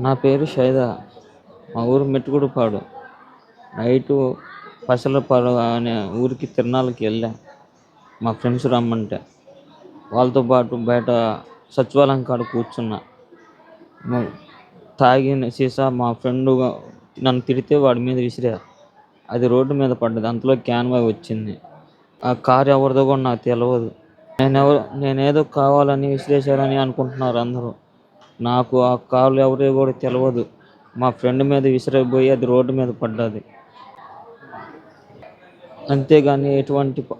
నా పేరు షైదా. మా ఊరు మెట్టుగుడిపాడు. నైటు పసలపాడు అనే ఊరికి తిరునాళ్ళకి వెళ్ళా. మా ఫ్రెండ్స్ రమ్మంటే. వాళ్ళతో పాటు బయట సచివాలయం కాడ కూర్చున్నా. ము తాగిన సీసా మా ఫ్రెండు నన్ను తిడితే వాడి మీద విసిరా. అది రోడ్డు మీద పడ్డది. అంతలో క్యాన్‌వా వచ్చింది. ఆ కారు ఎవరిదో కూడా నాకు తెలవదు. నేనేదో కావాలని విసిరేశారని అనుకుంటున్నారు అందరూ. నాకు ఆ కారు ఎవరిదో కూడా తెలవదు. మా ఫ్రెండ్ మీద విసిరబోయి అది రోడ్డు మీద పడ్డది. అంతేగాని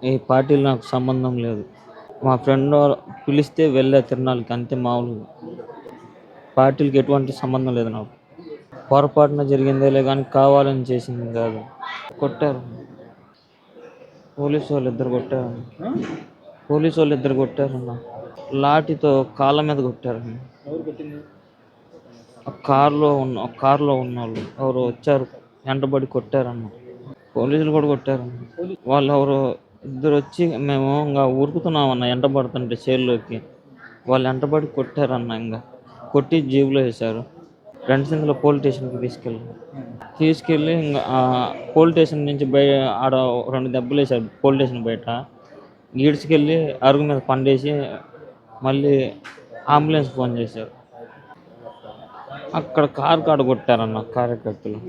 ఈ పార్టీలు నాకు సంబంధం లేదు. మా ఫ్రెండ్ పిలిస్తే వెళ్ళా తిరునాళ్ళకి అంతే మామూలుగా. పార్టీలకి ఎటువంటి సంబంధం లేదు నాకు. పొరపాటున జరిగిందేలే గానీ కావాలని చేసింది కాదు. కొట్టారు. పోలీసోళ్ళిద్దరు కొట్టారన్న. పోలీసోళ్ళిద్దరు కొట్టారన్న. లాఠీతో కాళ్ళ మీద కొట్టారన్న. కారులో ఉన్నోళ్ళు ఎవరో వచ్చారు. వెంటబడి కొట్టారన్న. పోలీసులు కూడా కొట్టారన్న. వాళ్ళెవరో ఇద్దరొచ్చి మేము ఉరుకుతున్నామన్న ఎంటబడుతుంటే చేల్లోకి. వాళ్ళు ఎంటబడి కొట్టారన్న కొట్టి జేబులో ఏశారు. ఫ్రెండ్స్ ఇందులో పోలీస్ స్టేషన్‌కి తీసుకెళ్ళి పోలీస్ స్టేషన్ నుంచి ఆడ 2 దెబ్బలేశారు పోలీస్ స్టేషన్ బయట. ఈడ్చుకెళ్ళి అరుగు మీద పండేసి మళ్ళీ అంబులెన్స్ ఫోన్ చేశారు. అక్కడ కారు కాడ కొట్టారన్న కార్యకర్తలు.